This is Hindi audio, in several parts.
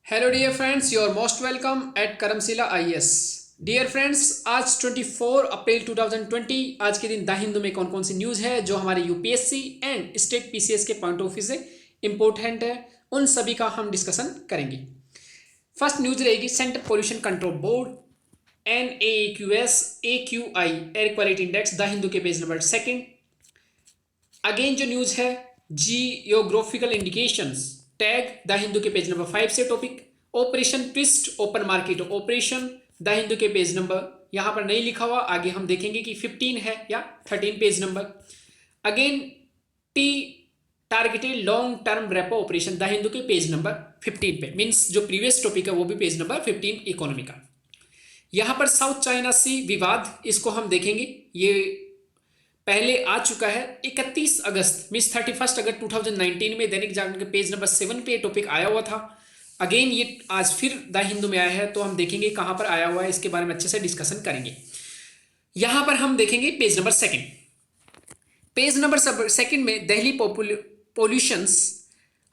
Hello dear friends, you are most welcome at Karamshila IAS. Dear friends, आज 24 अप्रैल 2020 आज के दिन द हिंदू में कौन कौन सी न्यूज़ है जो हमारे यूपीएससी एंड स्टेट पीसीएस के पॉइंट ऑफ व्यू से इंपॉर्टेंट है, उन सभी का हम डिस्कशन करेंगे। फर्स्ट न्यूज रहेगी central pollution control board NAAQS AQI air quality index, the Hindu के पेज नंबर सेकंड। अगेन जो न्यूज है geographical indications tag, the Hindu के पेज नंबर 5 से topic. Operation twist open market operation, the Hindu के पेज नंबर यहां पर नहीं लिखा हुआ, आगे हम देखेंगे कि 15 है या 13 page number. Again T targeted long term repo operation, the Hindu के पेज नंबर 15 पे, मीन्स जो प्रीवियस टॉपिक है वो भी पेज नंबर 15 इकोनॉमी का। यहां पर साउथ चाइना सी विवाद, इसको हम देखेंगे, ये पहले आ चुका है 31 अगस्त मीन्स 31 अगस्त 2019 में दैनिक जागरण के पेज नंबर 7 पे टॉपिक आया हुआ था। अगेन ये आज फिर द हिंदू में आया है, तो हम देखेंगे कहां पर आया हुआ है, इसके बारे में अच्छे से डिस्कशन करेंगे। यहां पर हम देखेंगे page number second. Page number second में Delhi pollutions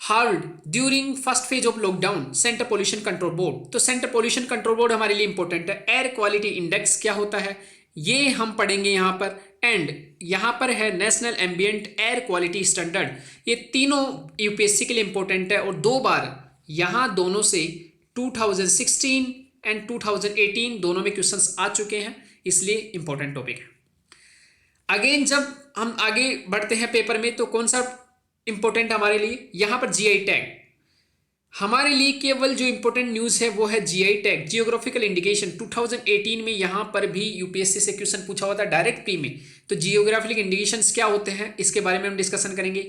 hard during first phase of lockdown, central pollution control board. तो सेंट्रल पोल्यूशन कंट्रोल बोर्ड हमारे लिए इंपॉर्टेंट है। एयर क्वालिटी इंडेक्स क्या होता है ये हम पढ़ेंगे यहां पर, एंड यहां पर है national ambient air quality standard. ये तीनों यूपीएससी के लिए इंपॉर्टेंट है और दो बार यहां दोनों से 2016 एंड 2018 दोनों में क्वेश्चंस आ चुके हैं, इसलिए इंपॉर्टेंट टॉपिक है। अगेन जब हम आगे बढ़ते हैं पेपर में तो कौन सा इंपॉर्टेंट हमारे लिए, यहां पर जीआई टैग हमारे लिए केवल जो इंपॉर्टेंट न्यूज है वो है जीआई टैग, जियोग्राफिकल इंडिकेशन। 2018 में यहां पर भी यूपीएससी से क्वेश्चन पूछा हुआ था डायरेक्ट प्री में, तो जियोग्राफिकल इंडिकेशंस क्या होते हैं इसके बारे में हम डिस्कशन करेंगे।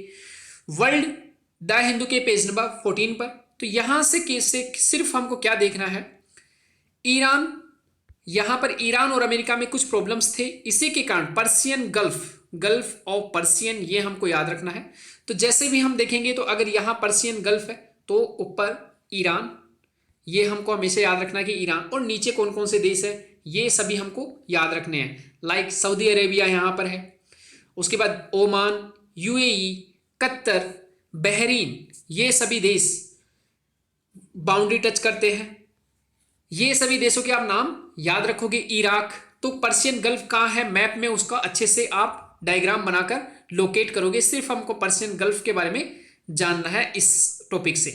वर्ल्ड द हिंदू के पेज नंबर 14 पर, तो यहां से सिर्फ हमको क्या देखना है, ईरान, यहां पर ईरान और अमेरिका में कुछ प्रॉब्लम्स थे, इसी के कारण पर्सियन गल्फ ऑफ पर्सियन, ये हमको याद रखना है। तो जैसे भी हम देखेंगे तो अगर यहां पर्सियन गल्फ है तो ऊपर ईरान, ये हमको हमेशा याद रखना है कि ईरान, और नीचे कौन कौन से देश है ये सभी हमको याद रखने हैं, लाइक सऊदी अरेबिया यहां पर है, उसके बाद ओमान, यूएई, कतर, बहरीन, ये सभी देश बाउंड्री टच करते हैं। ये सभी देशों के आप नाम याद रखोगे। इराक, तो पर्सियन गल्फ कहां है मैप में, उसका अच्छे से आप डायग्राम बनाकर लोकेट करोगे। सिर्फ हमको पर्सियन गल्फ के बारे में जानना है इस टॉपिक से।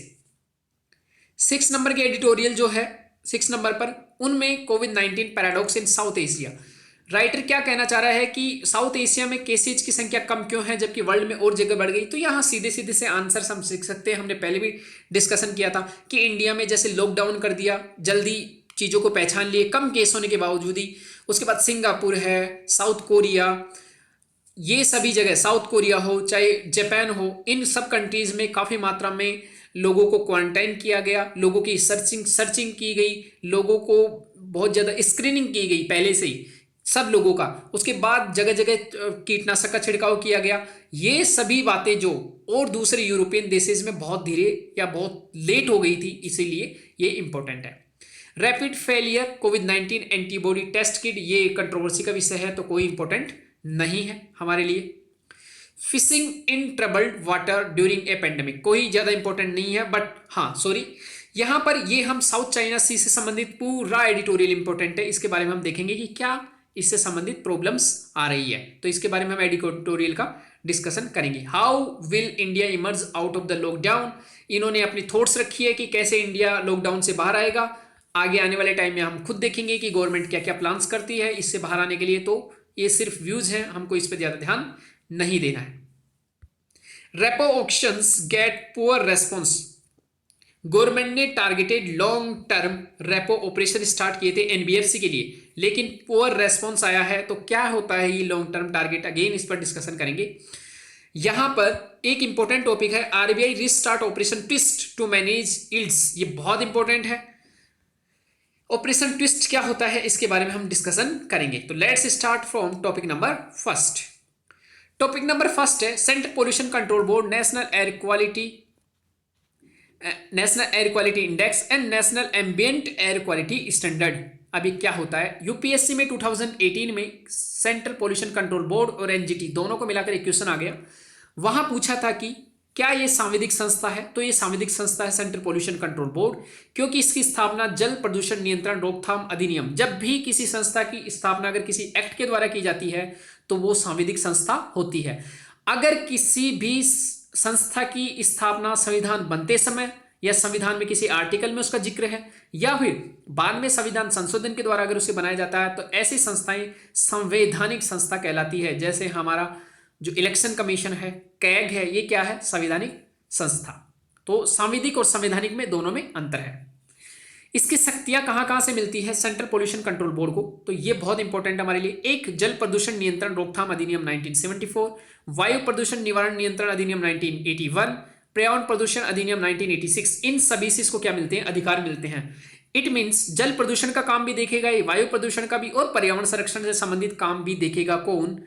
6 नंबर के एडिटोरियल जो है 6 नंबर पर, उनमें कोविड-19 पैराडॉक्स इन साउथ एशिया। राइटर क्या कहना चाह रहा है कि साउथ एशिया में केसेज की संख्या कम क्यों है जबकि वर्ल्ड में और जगह बढ़ गई। तो यहाँ सीधे सीधे से आंसर हम सीख सकते हैं, हमने पहले भी डिस्कशन किया था कि इंडिया में जैसे लॉकडाउन कर दिया, जल्दी चीज़ों को पहचान लिए कम केस होने के बावजूद ही, उसके बाद सिंगापुर है, साउथ कोरिया, ये सभी जगह, साउथ कोरिया हो चाहे जापान हो, इन सब कंट्रीज में काफ़ी मात्रा में लोगों को क्वारंटाइन किया गया, लोगों की सर्चिंग की गई, लोगों को बहुत ज़्यादा स्क्रीनिंग की गई पहले से ही सब लोगों का, उसके बाद जगह जगह कीटनाशक का छिड़काव किया गया। ये सभी बातें जो और दूसरे यूरोपियन देशेज में बहुत धीरे या बहुत लेट हो गई थी, इसीलिए ये इंपॉर्टेंट है। रैपिड फेलियर कोविड-19 एंटीबॉडी टेस्ट किट, ये कंट्रोवर्सी का विषय है तो कोई इंपॉर्टेंट नहीं है हमारे लिए। Fishing in troubled water during a pandemic, कोई ज़्यादा इंपॉर्टेंट नहीं है, बट हाँ सॉरी, यहाँ पर ये हम साउथ चाइना सी से संबंधित पूरा एडिटोरियल इंपॉर्टेंट है, इसके बारे में हम देखेंगे कि क्या इससे संबंधित प्रॉब्लम्स आ रही है, तो इसके बारे में हम एडिटोरियल का डिस्कशन करेंगे। How will India emerge out of the lockdown, इन्होंने अपनी थॉट्स रखी है कि कैसे इंडिया लॉकडाउन से बाहर आएगा। आगे आने वाले टाइम में हम खुद देखेंगे कि गवर्नमेंट क्या क्या प्लान्स करती है इससे बाहर आने के लिए, तो ये सिर्फ व्यूज हैं, हमको इस पर ज्यादा ध्यान नहीं देना है। Repo auctions get poor response, government ने targeted long term repo operation start किए थे एनबीएफसी के लिए, लेकिन पुअर रेस्पॉन्स आया है। तो क्या होता है ये लॉन्ग टर्म टारगेट, अगेन इस पर डिस्कशन करेंगे। यहां पर एक इंपॉर्टेंट टॉपिक है RBI restart operation twist to manage yields, ये बहुत इंपॉर्टेंट है। ऑपरेशन ट्विस्ट क्या होता है इसके बारे में हम डिस्कशन करेंगे। तो let's start from topic number first. Topic number first है central pollution control board national air quality index and national ambient air quality standard. अभी क्या होता है, यूपीएससी में 2018 में सेंट्रल पोल्यूशन कंट्रोल बोर्ड और एनजीटी दोनों को मिलाकर एक क्वेश्चन आ गया। वहां पूछा था कि क्या ये सांविधिक संस्था है? तो ये सांविधिक संस्था है सेंट्रल पोल्यूशन कंट्रोल बोर्ड, क्योंकि इसकी स्थापना जल प्रदूषण नियंत्रण रोकथाम अधिनियम, जब भी किसी संस्था की स्थापना अगर किसी एक्ट के द्वारा की जाती है तो वो सांविधिक संस्था होती है। अगर किसी भी संस्था की स्थापना संविधान बनते समय या संविधान में किसी आर्टिकल में उसका जिक्र है या फिर बाद में संविधान संशोधन के द्वारा अगर उसे बनाया जाता है तो ऐसी संस्थाएं संवैधानिक संस्था कहलाती है। जैसे हमारा जो इलेक्शन कमीशन है, कैग है, ये क्या है? संवैधानिक संस्था। तो सांविधिक और संवैधानिक में दोनों में अंतर है। इसकी शक्तियां कहां कहां से मिलती है सेंट्रल पोल्यूशन कंट्रोल बोर्ड को? तो ये बहुत इंपॉर्टेंट हमारे लिए। एक, जल प्रदूषण नियंत्रण रोकथाम अधिनियम 1974, वायु प्रदूषण निवारण नियंत्रण अधिनियम 1981, पर्यावरण प्रदूषण अधिनियम 1986। इन सभी से इसको क्या मिलते हैं? अधिकार मिलते हैं। इट मीन्स जल प्रदूषण का काम भी देखेगा, वायु प्रदूषण का भी, और पर्यावरण संरक्षण से संबंधित काम भी देखेगा। कौन?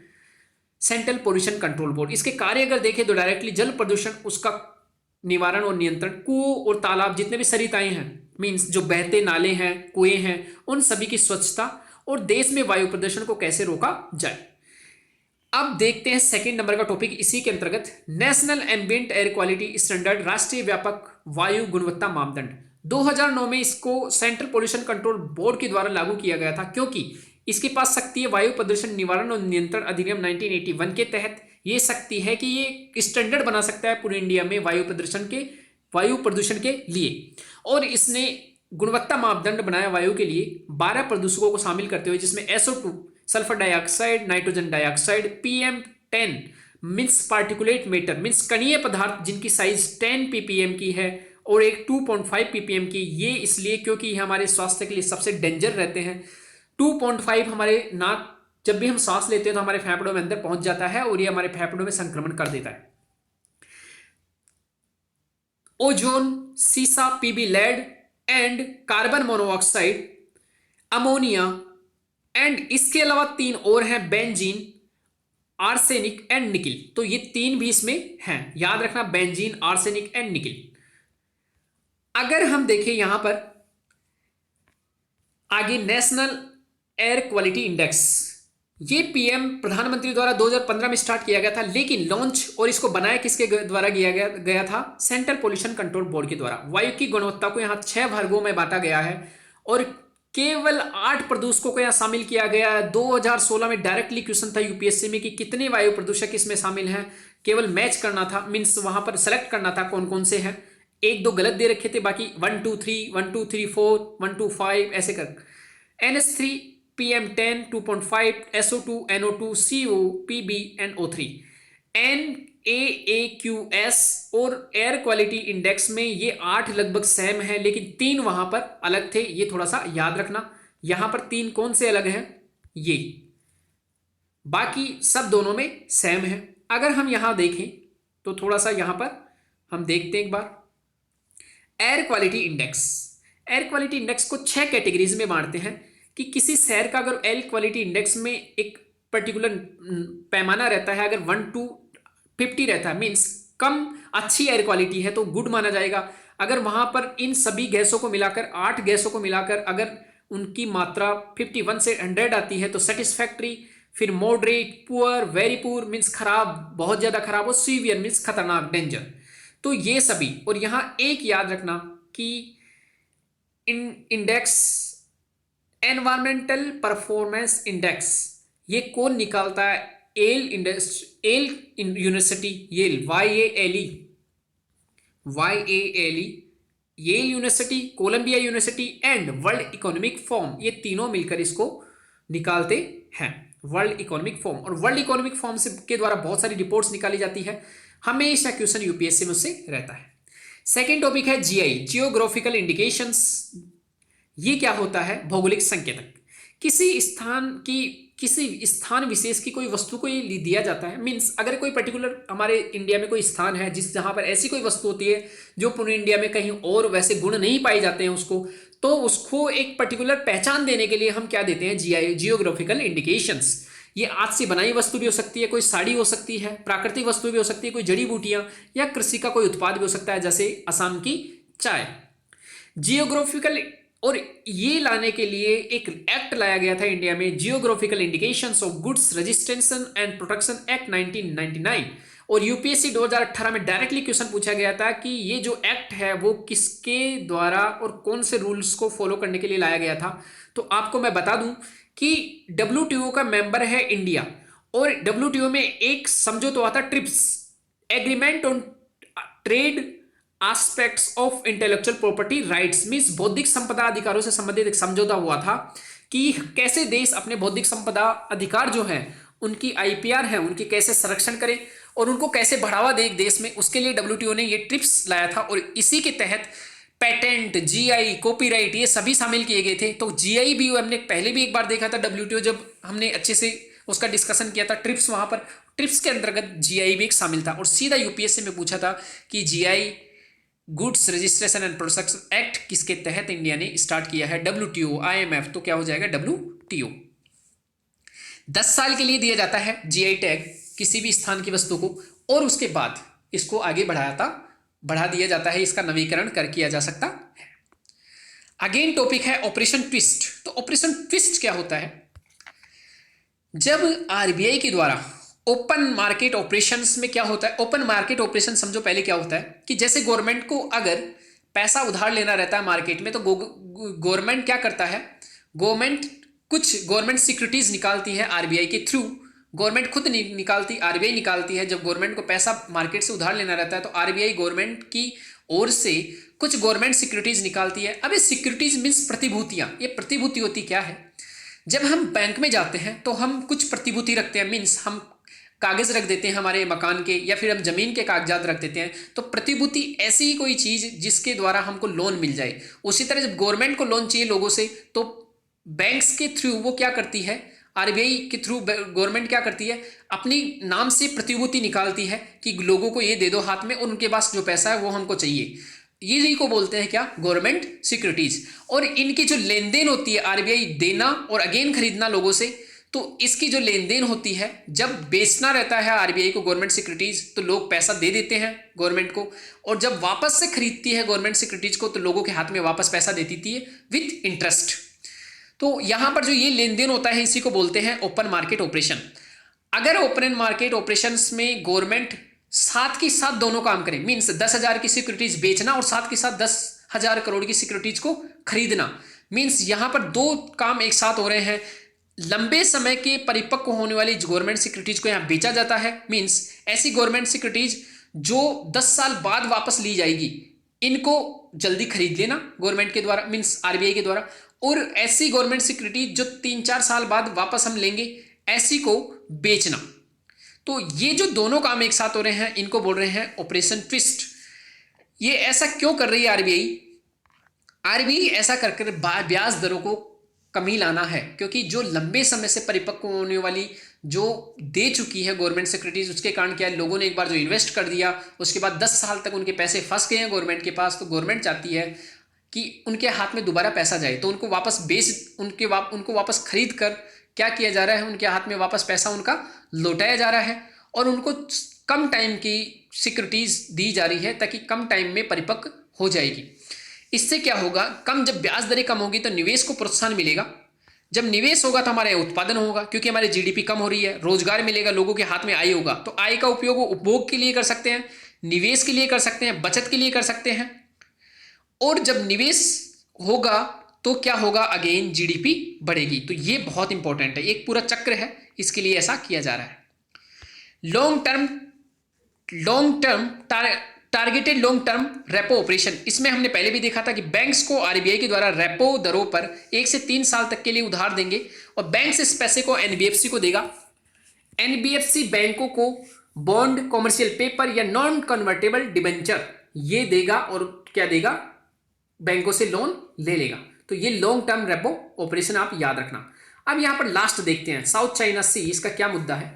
Central pollution control board. इसके कार्य अगर देखें तो डायरेक्टली जल प्रदूषण, उसका निवारण और नियंत्रण, कुओं और तालाब, जितने भी सरिताएं हैं, मीन्स जो बहते नाले हैं, कुएं हैं, उन सभी की स्वच्छता, और देश में वायु प्रदूषण को कैसे रोका जाए। अब देखते हैं सेकंड नंबर का टॉपिक इसी के अंतर्गत, national ambient air quality standard, राष्ट्रीय व्यापक वायु गुणवत्ता मापदंड। 2009 में इसको सेंट्रल पोल्यूशन कंट्रोल बोर्ड के द्वारा लागू किया गया था, क्योंकि इसके पास शक्ति है वायु प्रदूषण निवारण और नियंत्रण अधिनियम 1981 के तहत ये शक्ति है कि ये स्टैंडर्ड बना सकता है पूरे इंडिया में वायु प्रदूषण के लिए। और इसने गुणवत्ता मापदंड बनाया वायु के लिए 12 प्रदूषकों को शामिल करते हुए, जिसमें SO2 sulphur dioxide, nitrogen dioxide, PM10 means particulate matter means कणीय पदार्थ जिनकी साइज 10 ppm की है, और एक 2.5 ppm की। ये इसलिए क्योंकि ये हमारे स्वास्थ्य के लिए सबसे डेंजर रहते हैं। 2.5 हमारे नाक, जब भी हम सांस लेते हैं तो हमारे फेफड़ों में अंदर पहुंच जाता है और ये हमारे फेफड़ों में संक्रमण कर देता है। ओजोन, सीसा, PB lead and carbon monoxide, ammonia, and इसके अलावा 3 और हैं, बेंजीन, आर्सेनिक एंड निकिल। तो ये 3 भी इसमें हैं, याद रखना, बेंजीन, आर्सेनिक एंड निकिल। अगर हम देखें यहां पर आगे, नेशनल एयर क्वालिटी इंडेक्स, ये पीएम प्रधानमंत्री द्वारा 2015 में स्टार्ट किया गया था, लेकिन लॉन्च और इसको बनाया किसके द्वारा किया गया था? सेंट्रल पोल्यूशन कंट्रोल बोर्ड के द्वारा। वायु की गुणवत्ता को यहाँ 6 वर्गों में बांटा गया है और केवल 8 प्रदूषकों को यहाँ शामिल किया गया है। 2016 में डायरेक्टली क्वेश्चन था यूपीएससी में कि कितने वायु प्रदूषक इसमें शामिल हैं, केवल मैच करना था, मीन्स वहां पर सेलेक्ट करना था कौन कौन से हैं। 1-2 गलत दे रखे थे, बाकी 1 2 3 1 2 3 4 1 2 5 ऐसे कर। NH3, PM10, 2.5, SO2, NO2, CO, PB and O3। NAAQS और एयर क्वालिटी इंडेक्स में ये 8 लगभग सेम है, लेकिन 3 वहां पर अलग थे, ये थोड़ा सा याद रखना। यहां पर 3 कौन से अलग हैं? ये, बाकी सब दोनों में सेम है। अगर हम यहां देखें तो थोड़ा सा यहां पर हम देखते हैं एक बार, air quality index. Air quality index को 6 कैटेगरीज में बांटते हैं कि किसी शहर का अगर एयर क्वालिटी इंडेक्स में एक पर्टिकुलर पैमाना रहता है, अगर 1 to 50 रहता है, मीन्स कम अच्छी एयर क्वालिटी है तो गुड माना जाएगा। अगर वहां पर इन सभी गैसों को मिलाकर, 8 गैसों को मिलाकर अगर उनकी मात्रा 51 से 100 आती है तो सेटिस्फैक्ट्री, फिर moderate, poor, very poor means खराब, बहुत ज्यादा खराब, और सीवियर मीन्स खतरनाक, डेंजर। तो ये सभी, और यहां एक याद रखना कि इंडेक्स, एनवायरमेंटल परफॉर्मेंस इंडेक्स, ये कौन निकालता है? Yale university, Yale, YALE, Yale university, Columbia university and world economic forum, ये तीनों मिलकर इसको निकालते हैं, वर्ल्ड इकोनॉमिक फोरम। और वर्ल्ड इकोनॉमिक फोरम से के द्वारा बहुत सारी रिपोर्ट्स निकाली जाती है, हमेशा क्वेश्चन यूपीएससी में उससे रहता है। सेकेंड टॉपिक है GI, जियोग्राफिकल इंडिकेशंस। ये क्या होता है? भौगोलिक संकेतक। किसी स्थान विशेष की कोई वस्तु को ये दिया जाता है, मीन्स अगर कोई पर्टिकुलर हमारे इंडिया में कोई स्थान है जहां पर ऐसी कोई वस्तु होती है जो पूरे इंडिया में कहीं और वैसे गुण नहीं पाए जाते हैं उसको, तो उसको एक पर्टिकुलर पहचान देने के लिए हम क्या देते हैं? GI, geographical indications. ये आज से बनाई वस्तु भी हो सकती है, कोई साड़ी हो सकती है, प्राकृतिक वस्तु भी हो सकती है, कोई जड़ी बूटियां, या कृषि का कोई उत्पाद भी हो सकता है, जैसे असम की चाय। जियोग्राफिकल, और ये लाने के लिए एक एक्ट लाया गया था इंडिया में, geographical indications of goods registration and protection act 1999, और यूपीएससी 2018 में डायरेक्टली क्वेश्चन पूछा गया था कि ये जो एक्ट है वो किसके द्वारा और कौन से रूल्स को फॉलो करने के लिए लाया गया था। तो आपको मैं बता दूं कि डब्ल्यूटीओ का मेंबर है इंडिया, और डब्ल्यूटीओ में एक समझौता हुआ था trips, agreement on trade aspects of intellectual property rights, means बौद्धिक संपदा अधिकारों से संबंधित एक समझौता हुआ था कि कैसे देश अपने बौद्धिक संपदा अधिकार जो है उनकी आईपीआर है उनकी कैसे संरक्षण करें और उनको कैसे बढ़ावा दे एक देश में। उसके लिए डब्ल्यूटीओ ने ये ट्रिप्स लाया था और इसी के तहत पेटेंट, जीआई, कॉपीराइट ये सभी शामिल किए गए थे। तो जीआई भी हमने पहले भी एक बार देखा था डब्ल्यूटीओ जब हमने अच्छे से उसका डिस्कशन किया था ट्रिप्स, वहां पर ट्रिप्स के अंतर्गत जीआई भी एक शामिल था। और सीधा यूपीएससी में पूछा था कि GI goods registration and production act किसके तहत इंडिया ने स्टार्ट किया है, डब्ल्यूटीओ, आईएमएफ, तो क्या हो जाएगा डब्ल्यूटीओ। 10 साल के लिए दिया जाता है जीआई टैग किसी भी स्थान की वस्तु को, और उसके बाद इसको आगे बढ़ा दिया जाता है, इसका नवीकरण कर किया जा सकता है। अगेन टॉपिक है ऑपरेशन ट्विस्ट। तो ऑपरेशन ट्विस्ट क्या होता है, जब आरबीआई के द्वारा ओपन मार्केट ऑपरेशंस में क्या होता है, ओपन मार्केट ऑपरेशन समझो पहले क्या होता है कि जैसे गवर्नमेंट को अगर पैसा उधार लेना रहता है मार्केट में तो गवर्नमेंट क्या करता है, कुछ गवर्नमेंट सिक्योरिटीज निकालती है आरबीआई के थ्रू, गवर्नमेंट खुद नहीं निकालती, आरबीआई निकालती है। जब गवर्नमेंट को पैसा मार्केट से उधार लेना रहता है तो आरबीआई गवर्नमेंट की ओर से कुछ गवर्नमेंट सिक्योरिटीज निकालती है। अब ये सिक्योरिटीज मीन्स प्रतिभूतियां, ये प्रतिभूति होती क्या है, जब हम बैंक में जाते हैं तो हम कुछ प्रतिभूति रखते हैं, मीन्स हम कागज रख देते हैं हमारे मकान के या फिर हम जमीन के कागजात रख देते हैं। तो प्रतिभूति ऐसी ही कोई चीज जिसके द्वारा हमको लोन मिल जाए। उसी तरह जब गवर्नमेंट को लोन चाहिए लोगों से तो बैंक्स के थ्रू वो क्या करती है, आरबीआई के थ्रू गवर्नमेंट क्या करती है, अपनी नाम से प्रतिभूति निकालती है कि लोगों को ये दे दो हाथ में और उनके पास जो पैसा है वो हमको चाहिए। ये को बोलते हैं क्या, गवर्नमेंट सिक्योरिटीज। और इनकी जो लेन देन होती है आरबीआई देना और अगेन खरीदना लोगों से, तो इसकी जो लेन देन होती है जब बेचना रहता है आरबीआई को गवर्नमेंट सिक्योरिटीज तो लोग पैसा दे देते हैं गवर्नमेंट को, और जब वापस से खरीदती है गवर्नमेंट सिक्योरिटीज को तो लोगों के हाथ में वापस पैसा दे देती है विथ इंटरेस्ट। तो यहां पर जो ये लेन देन होता है इसी को बोलते हैं ओपन मार्केट ऑपरेशन। अगर ओपन मार्केट ऑपरेशन में गवर्नमेंट साथ के साथ दोनों काम करें, मीन्स 10,000 की सिक्योरिटीज बेचना और साथ के साथ 10,000 करोड़ की सिक्योरिटीज को खरीदना, मीन्स यहां पर दो काम एक साथ हो रहे हैं। लंबे समय के परिपक्व होने वाली गवर्नमेंट सिक्योरिटीज को यहां बेचा जाता है, मीन्स ऐसी गवर्नमेंट सिक्योरिटीज जो 10 साल बाद वापस ली जाएगी इनको जल्दी खरीद लेना गवर्नमेंट के द्वारा, मीन्स आरबीआई के द्वारा। और ऐसी गवर्नमेंट सिक्योरिटीज जो 3-4 साल बाद वापस हम लेंगे ऐसी को बेचना। तो ये जो दोनों काम एक साथ हो रहे हैं इनको बोल रहे हैं ऑपरेशन ट्विस्ट। ये ऐसा क्यों कर रही है आरबीआई, आरबीआई ऐसा कर ब्याज दरों को कमी लाना है, क्योंकि जो लंबे समय से परिपक्व होने वाली जो दे चुकी है गवर्नमेंट सिक्योरिटीज उसके कारण क्या है, लोगों ने एक बार जो इन्वेस्ट कर दिया उसके बाद 10 साल तक उनके पैसे फंस गए हैं गवर्नमेंट के पास, तो गवर्नमेंट चाहती है कि उनके हाथ में दोबारा पैसा जाए, तो उनको वापस उनको वापस खरीद कर क्या किया जा रहा है, उनके हाथ में वापस पैसा उनका लौटाया जा रहा है और उनको कम टाइम की सिक्योरिटीज दी जा रही है ताकि कम टाइम में परिपक्व हो जाएगी। इससे क्या होगा, जब ब्याज दरें कम होगी तो निवेश को प्रोत्साहन मिलेगा, जब निवेश होगा तो हमारे उत्पादन होगा क्योंकि हमारी जीडीपी कम हो रही है, रोजगार मिलेगा, लोगों के हाथ में आय होगा, तो आय का उपयोग वो उपभोग के लिए कर सकते हैं, निवेश के लिए कर सकते हैं, बचत के लिए कर सकते हैं। और जब निवेश होगा तो क्या होगा, अगेन जीडीपी बढ़ेगी। तो ये बहुत इंपॉर्टेंट है, एक पूरा चक्र है, इसके लिए ऐसा किया जा रहा है। Long term targeted long term repo operation, इसमें हमने पहले भी देखा था कि बैंक्स को आरबीआई के द्वारा रेपो दरों पर 1 से 3 साल तक के लिए उधार देंगे और बैंक इस पैसे को एनबीएफसी को देगा। एनबीएफसी बैंकों को बॉन्ड, कॉमर्शियल पेपर या नॉन कन्वर्टेबल डिबेंचर ये देगा और क्या देगा, बैंकों से लोन ले लेगा। तो ये लॉन्ग टर्म रेपो ऑपरेशन आप याद रखना। अब यहां पर लास्ट देखते हैं साउथ चाइना सी, इसका क्या मुद्दा है।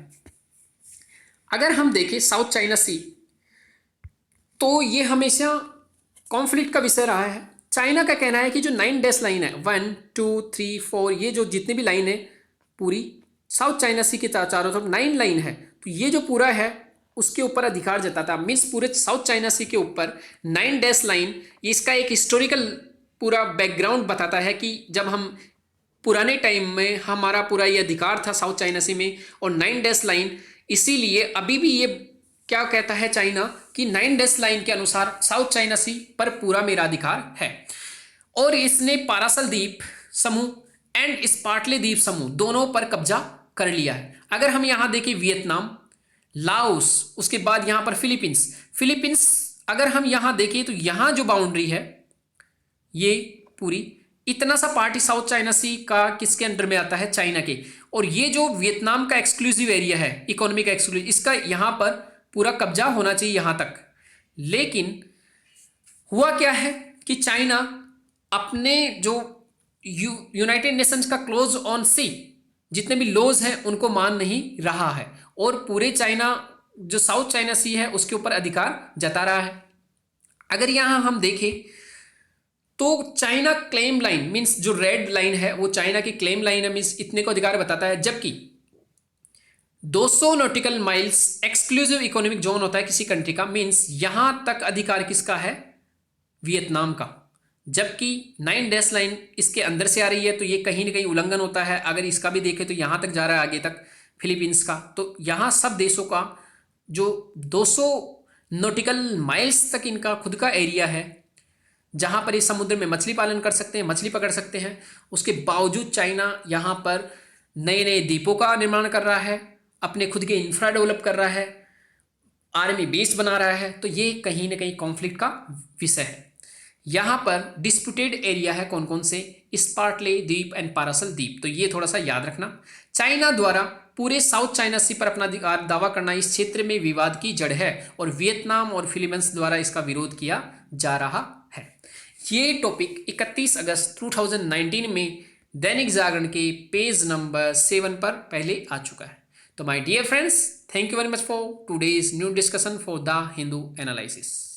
अगर हम देखें साउथ चाइना सी तो ये हमेशा कॉन्फ्लिक्ट का विषय रहा है। चाइना का कहना है कि जो 9 डैश लाइन है 1 2 3 4 ये जो जितने भी लाइन है पूरी साउथ चाइना सी के चारों तरफ 9 लाइन है, तो ये जो पूरा है उसके ऊपर अधिकार जताता, मीन्स पूरे साउथ चाइना सी के ऊपर 9 डैश लाइन, इसका एक हिस्टोरिकल पूरा बैकग्राउंड बताता है कि जब हम पुराने टाइम में हमारा पूरा ये अधिकार था साउथ चाइना सी में और 9 डैश लाइन, इसीलिए अभी भी ये क्या कहता है चाइना कि 9 डैश लाइन के अनुसार साउथ चाइना सी पर पूरा मेरा अधिकार है, और इसने पारासल द्वीप समूह एंड स्पार्टले द्वीप समूह दोनों पर कब्जा कर लिया है। अगर हम यहां देखें वियतनाम, लाओस, उसके बाद यहां पर फिलीपींस अगर हम यहां देखें तो यहां जो बाउंड्री है ये पूरी इतना सा पार्ट साउथ चाइना सी का किसके अंडर में आता है, चाइना के। और ये जो वियतनाम का एक्सक्लूसिव एरिया है, इकोनॉमिक एक्सक्लूसिव, इसका यहां पर पूरा कब्जा होना चाहिए यहां तक। लेकिन हुआ क्या है कि चाइना अपने जो यूनाइटेड नेशंस का क्लोज ऑन सी जितने भी लॉज हैं उनको मान नहीं रहा है, और पूरे चाइना जो साउथ चाइना सी है उसके ऊपर अधिकार जता रहा है। अगर यहां हम देखें तो चाइना क्लेम लाइन मींस जो रेड लाइन है वो चाइना की क्लेम लाइन है, मींस इतने को अधिकार बताता है, जबकि 200 nautical miles exclusive economic zone होता है किसी कंट्री का, मींस यहां तक अधिकार किसका है, वियतनाम का। जबकि 9 डैश लाइन इसके अंदर से आ रही है तो ये कहीं ना कहीं उल्लंघन होता है। अगर इसका भी देखें तो यहां तक जा रहा है आगे तक फिलीपींस का, तो यहां सब देशों का जो 200 नॉटिकल माइल्स तक इनका खुद का एरिया है जहां पर इस समुद्र में मछली पालन कर सकते हैं, मछली पकड़ सकते हैं। उसके बावजूद चाइना यहां पर नए नए द्वीपों का निर्माण कर रहा है, अपने खुद के इंफ्रा डेवलप कर रहा है, आर्मी बेस बना रहा है। तो ये कहीं ना कहीं कॉन्फ्लिक्ट का विषय है। यहां पर डिस्प्यूटेड एरिया है कौन कौन से, स्पार्टले द्वीप एंड पारासल द्वीप। तो ये थोड़ा सा याद रखना। चाइना द्वारा पूरे साउथ चाइना सी पर अपना अधिकार दावा करना इस क्षेत्र में विवाद की जड़ है, और वियतनाम और फिलीपींस द्वारा इसका विरोध किया जा रहा है। ये टॉपिक 31 अगस्त 2019 में दैनिक जागरण के पेज नंबर 7 पर पहले आ चुका है। तो my dear friends, thank you very much for today's new discussion for the Hindu analysis.